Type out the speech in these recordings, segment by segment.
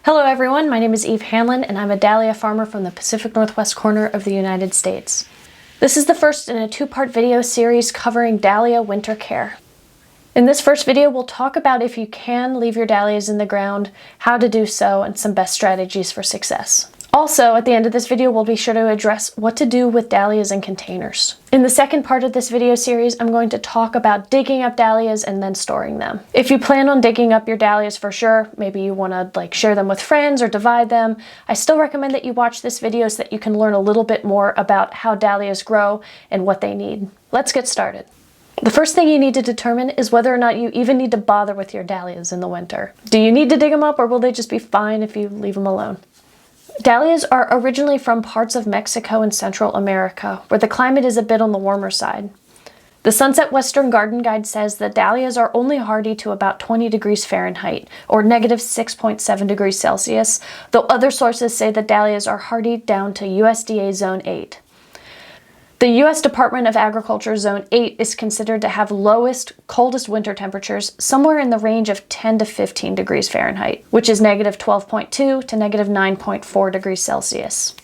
Hello everyone, my name is Eve Hanlin and I'm a dahlia farmer from the Pacific Northwest corner of the United States. This is the first in a two-part video series covering dahlia winter care. In this first video, we'll talk about if you can leave your dahlias in the ground, how to do so, and some best strategies for success. Also, at the end of this video, we'll be sure to address what to do with dahlias in containers. In the second part of this video series, I'm going to talk about digging up dahlias and then storing them. If you plan on digging up your dahlias for sure, maybe you want to share them with friends or divide them, I still recommend that you watch this video so that you can learn a little bit more about how dahlias grow and what they need. Let's get started. The first thing you need to determine is whether or not you even need to bother with your dahlias in the winter. Do you need to dig them up, or will they just be fine if you leave them alone? Dahlias are originally from parts of Mexico and Central America, where the climate is a bit on the warmer side. The Sunset Western Garden Guide says that dahlias are only hardy to about 20 degrees Fahrenheit, or negative 6.7 degrees Celsius, though other sources say that dahlias are hardy down to USDA Zone 8. The U.S. Department of Agriculture Zone 8 is considered to have lowest, coldest winter temperatures somewhere in the range of 10 to 15 degrees Fahrenheit, which is negative 12.2 to negative 9.4 degrees Celsius.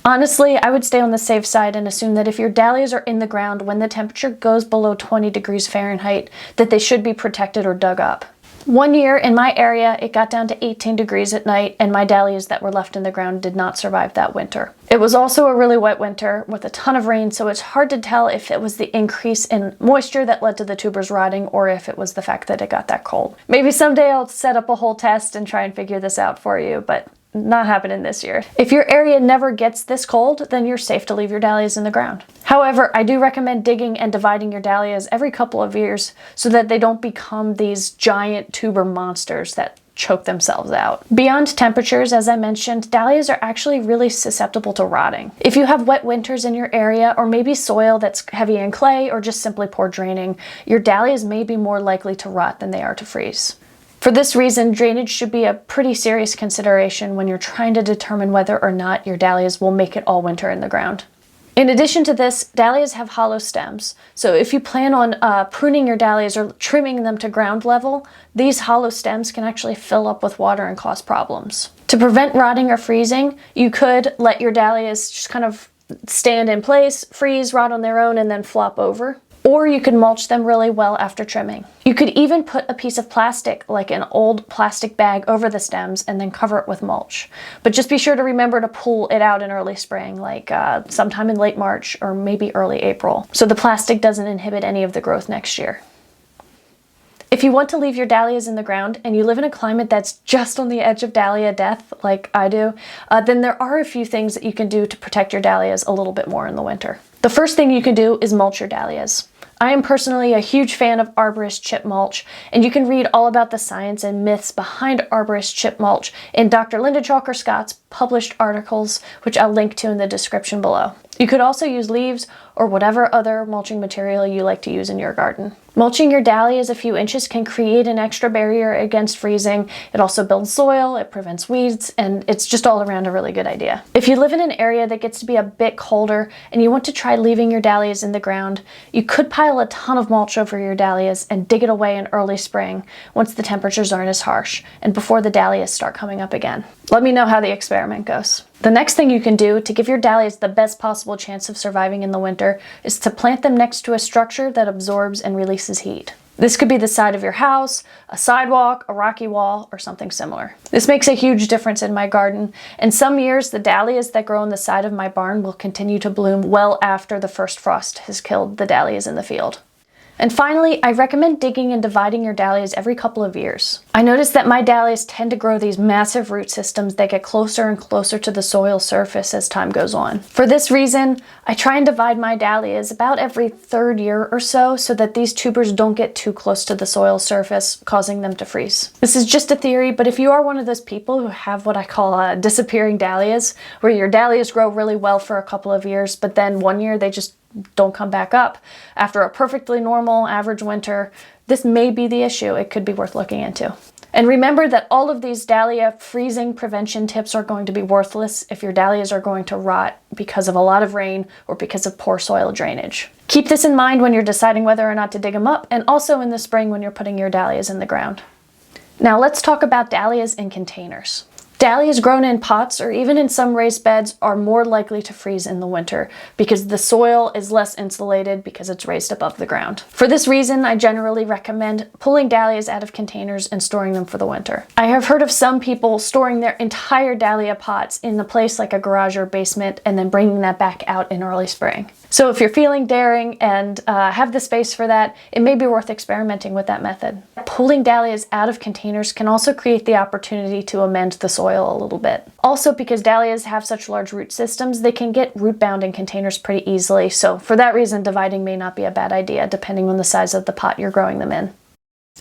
Honestly, I would stay on the safe side and assume that if your dahlias are in the ground when the temperature goes below 20 degrees Fahrenheit, that they should be protected or dug up. One year in my area, it got down to 18 degrees at night, and my dahlias that were left in the ground did not survive that winter. It was also a really wet winter with a ton of rain, so it's hard to tell if it was the increase in moisture that led to the tubers rotting or if it was the fact that it got that cold. Maybe someday I'll set up a whole test and try and figure this out for you, but not happening this year. If your area never gets this cold, then you're safe to leave your dahlias in the ground. However, I do recommend digging and dividing your dahlias every couple of years so that they don't become these giant tuber monsters that choke themselves out. Beyond temperatures, as I mentioned, dahlias are actually really susceptible to rotting. If you have wet winters in your area, or maybe soil that's heavy in clay or just simply poor draining, your dahlias may be more likely to rot than they are to freeze. For this reason, drainage should be a pretty serious consideration when you're trying to determine whether or not your dahlias will make it all winter in the ground. In addition to this, dahlias have hollow stems, so if you plan on pruning your dahlias or trimming them to ground level, these hollow stems can actually fill up with water and cause problems. To prevent rotting or freezing, you could let your dahlias just kind of stand in place, freeze, rot on their own, and then flop over. Or you could mulch them really well after trimming. You could even put a piece of plastic, like an old plastic bag, over the stems and then cover it with mulch. But just be sure to remember to pull it out in early spring, like sometime in late March or maybe early April, so the plastic doesn't inhibit any of the growth next year. If you want to leave your dahlias in the ground and you live in a climate that's just on the edge of dahlia death, like I do, then there are a few things that you can do to protect your dahlias a little bit more in the winter. The first thing you can do is mulch your dahlias. I am personally a huge fan of arborist chip mulch, and you can read all about the science and myths behind arborist chip mulch in Dr. Linda Chalker Scott's published articles, which I'll link to in the description below. You could also use leaves or whatever other mulching material you like to use in your garden. Mulching your dahlias a few inches can create an extra barrier against freezing. It also builds soil, it prevents weeds, and it's just all around a really good idea. If you live in an area that gets to be a bit colder and you want to try leaving your dahlias in the ground, you could pile a ton of mulch over your dahlias and dig it away in early spring once the temperatures aren't as harsh and before the dahlias start coming up again. Let me know how the experiment goes. The next thing you can do to give your dahlias the best possible chance of surviving in the winter is to plant them next to a structure that absorbs and releases heat. This could be the side of your house, a sidewalk, a rocky wall, or something similar. This makes a huge difference in my garden, and some years the dahlias that grow on the side of my barn will continue to bloom well after the first frost has killed the dahlias in the field. And finally, I recommend digging and dividing your dahlias every couple of years. I noticed that my dahlias tend to grow these massive root systems that get closer and closer to the soil surface as time goes on. For this reason, I try and divide my dahlias about every third year or so that these tubers don't get too close to the soil surface, causing them to freeze. This is just a theory, but if you are one of those people who have what I call disappearing dahlias, where your dahlias grow really well for a couple of years, but then one year they just don't come back up after a perfectly normal average winter, this may be the issue. It could be worth looking into. And remember that all of these dahlia freezing prevention tips are going to be worthless if your dahlias are going to rot because of a lot of rain or because of poor soil drainage. Keep this in mind when you're deciding whether or not to dig them up, and also in the spring when you're putting your dahlias in the ground. Now let's talk about dahlias in containers. Dahlias grown in pots or even in some raised beds are more likely to freeze in the winter because the soil is less insulated because it's raised above the ground. For this reason, I generally recommend pulling dahlias out of containers and storing them for the winter. I have heard of some people storing their entire dahlia pots in a place like a garage or basement and then bringing that back out in early spring. So if you're feeling daring and have the space for that, it may be worth experimenting with that method. Pulling dahlias out of containers can also create the opportunity to amend the soil a little bit. Also, because dahlias have such large root systems, they can get root bound in containers pretty easily. So for that reason, dividing may not be a bad idea depending on the size of the pot you're growing them in.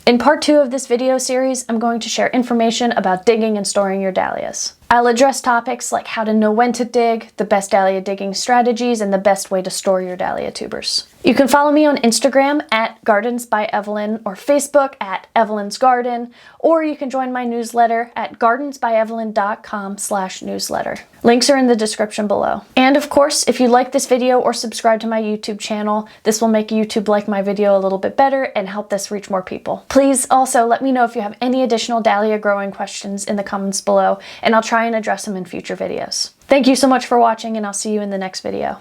In part 2 of this video series, I'm going to share information about digging and storing your dahlias. I'll address topics like how to know when to dig, the best dahlia digging strategies, and the best way to store your dahlia tubers. You can follow me on Instagram at Gardens by Evelyn or Facebook at Evelyn's Garden, or you can join my newsletter at gardensbyevelyn.com/newsletter. Links are in the description below. And of course, if you like this video or subscribe to my YouTube channel, this will make YouTube like my video a little bit better and help this reach more people. Please also let me know if you have any additional dahlia growing questions in the comments below, and I'll try and address them in future videos. Thank you so much for watching, and I'll see you in the next video.